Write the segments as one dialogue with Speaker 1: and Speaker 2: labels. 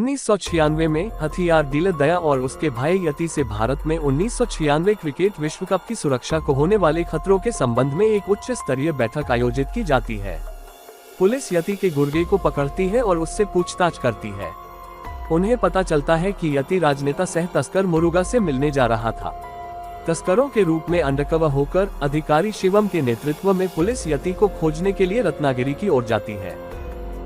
Speaker 1: 1996 में हथियार डीलर दया और उसके भाई यति से भारत में 1996 क्रिकेट विश्व कप की सुरक्षा को होने वाले खतरों के संबंध में एक उच्च स्तरीय बैठक आयोजित की जाती है। पुलिस यति के गुर्गे को पकड़ती है और उससे पूछताछ करती है। उन्हें पता चलता है कि यति राजनेता सह तस्कर मुरुगा से मिलने जा रहा था। तस्करों के रूप में अंडरकवर होकर अधिकारी शिवम के नेतृत्व में पुलिस यति को खोजने के लिए रत्नागिरी की ओर जाती है।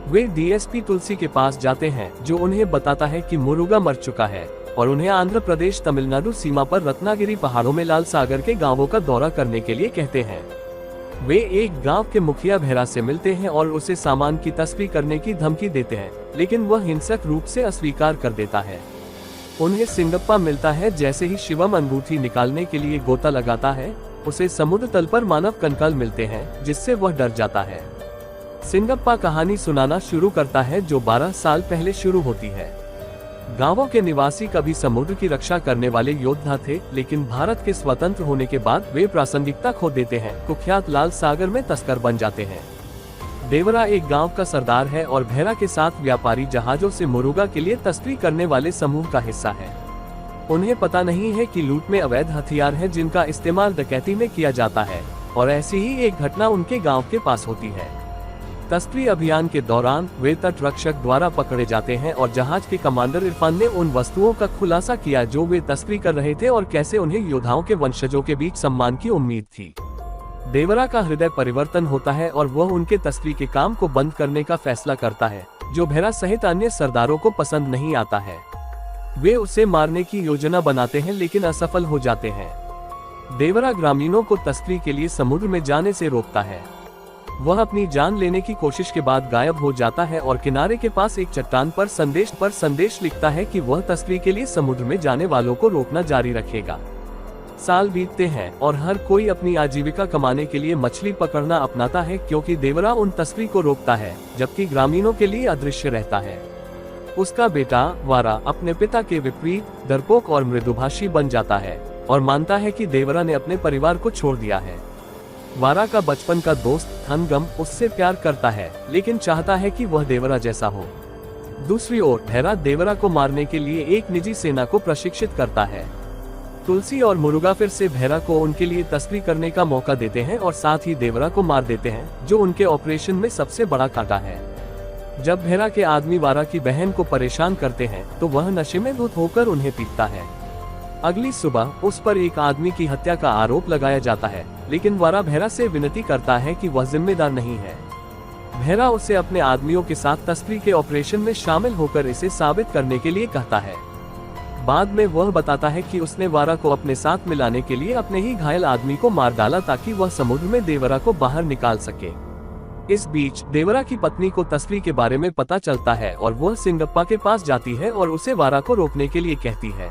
Speaker 1: वे डीएसपी तुलसी के पास जाते हैं, जो उन्हें बताता है कि मुरुगा मर चुका है और उन्हें आंध्र प्रदेश तमिलनाडु सीमा पर रत्नागिरी पहाड़ों में लाल सागर के गांवों का दौरा करने के लिए कहते हैं। वे एक गांव के मुखिया भेरा से मिलते हैं और उसे सामान की तस्करी करने की धमकी देते हैं, लेकिन वह हिंसक रूप से अस्वीकार कर देता है। उन्हें सिंगप्पा मिलता है। जैसे ही शिवम अंगूठी निकालने के लिए गोता लगाता है, उसे समुद्र तल पर मानव कंकाल मिलते हैं, जिससे वह डर जाता है। सिंगप्पा कहानी सुनाना शुरू करता है, जो 12 साल पहले शुरू होती है। गांवों के निवासी कभी समुद्र की रक्षा करने वाले योद्धा थे, लेकिन भारत के स्वतंत्र होने के बाद वे प्रासंगिकता खो देते हैं, कुख्यात लाल सागर में तस्कर बन जाते हैं। देवरा एक गांव का सरदार है और भेरा के साथ व्यापारी जहाजों से मुरुगा के लिए तस्करी करने वाले समूह का हिस्सा है। उन्हें पता नहीं है कि लूट में अवैध हथियार हैं जिनका इस्तेमाल डकैती में किया जाता है, और ऐसी ही एक घटना उनके गांव के पास होती है। तस्करी अभियान के दौरान वे तट रक्षक द्वारा पकड़े जाते हैं और जहाज के कमांडर इरफान ने उन वस्तुओं का खुलासा किया जो वे तस्करी कर रहे थे और कैसे उन्हें योद्धाओं के वंशजों के बीच सम्मान की उम्मीद थी। देवरा का हृदय परिवर्तन होता है और वह उनके तस्करी के काम को बंद करने का फैसला करता है, जो भेरा सहित अन्य सरदारों को पसंद नहीं आता है। वे उसे मारने की योजना बनाते हैं, लेकिन असफल हो जाते हैं। देवरा ग्रामीणों को तस्करी के लिए समुद्र में जाने से रोकता है। वह अपनी जान लेने की कोशिश के बाद गायब हो जाता है और किनारे के पास एक चट्टान पर संदेश लिखता है कि वह तस्करी के लिए समुद्र में जाने वालों को रोकना जारी रखेगा। साल बीतते हैं और हर कोई अपनी आजीविका कमाने के लिए मछली पकड़ना अपनाता है, क्योंकि देवरा उन तस्करी को रोकता है, जबकि ग्रामीणों के लिए अदृश्य रहता है। उसका बेटा वारा अपने पिता के विपरीत डरपोक और मृदुभाषी बन जाता है और मानता है कि देवरा ने अपने परिवार को छोड़ दिया है। वारा का बचपन का दोस्त थनगम उससे प्यार करता है, लेकिन चाहता है कि वह देवरा जैसा हो। दूसरी ओर भेरा देवरा को मारने के लिए एक निजी सेना को प्रशिक्षित करता है। तुलसी और मुरुगा फिर से भेरा को उनके लिए तस्करी करने का मौका देते हैं और साथ ही देवरा को मार देते हैं, जो उनके ऑपरेशन में सबसे बड़ा कांटा है। जब भेरा के आदमी वारा की बहन को परेशान करते हैं, तो वह नशे में धुत होकर उन्हें पीटता है। अगली सुबह उस पर एक आदमी की हत्या का आरोप लगाया जाता है, लेकिन वारा भेरा से विनती करता है कि वह जिम्मेदार नहीं है। भेरा उसे अपने आदमियों के साथ तस्करी के ऑपरेशन में शामिल होकर इसे साबित करने के लिए कहता है। बाद में वह बताता है कि उसने वारा को अपने साथ मिलाने के लिए अपने ही घायल आदमी को मार डाला, ताकि वह समुद्र में देवरा को बाहर निकाल सके। इस बीच देवरा की पत्नी को तस्करी के बारे में पता चलता है और वह सिंगप्पा के पास जाती है और उसे वारा को रोकने के लिए कहती है।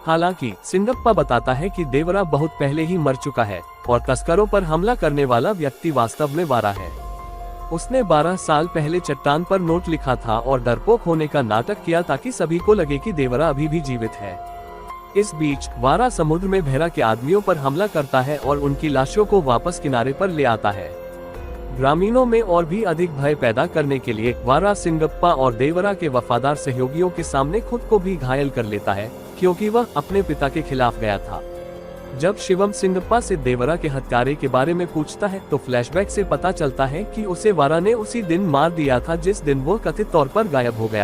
Speaker 1: हालांकि सिंगप्पा बताता है कि देवरा बहुत पहले ही मर चुका है और तस्करों पर हमला करने वाला व्यक्ति वास्तव में वारा है। उसने 12 साल पहले चट्टान पर नोट लिखा था और डरपोक होने का नाटक किया, ताकि सभी को लगे कि देवरा अभी भी जीवित है। इस बीच वारा समुद्र में भेरा के आदमियों पर हमला करता है और उनकी लाशों को वापस किनारे पर ले आता है। ग्रामीणों में और भी अधिक भय पैदा करने के लिए वारा सिंगप्पा और देवरा के वफादार सहयोगियों के सामने खुद को भी घायल कर लेता है, क्योंकि वह अपने पिता के खिलाफ गया था। जब शिवम सिंगप्पा से देवरा के हत्यारे के बारे में पूछता है, तो फ्लैशबैक से पता चलता है कि उसे वारा ने उसी दिन मार दिया था जिस दिन वो कथित तौर पर गायब हो गया।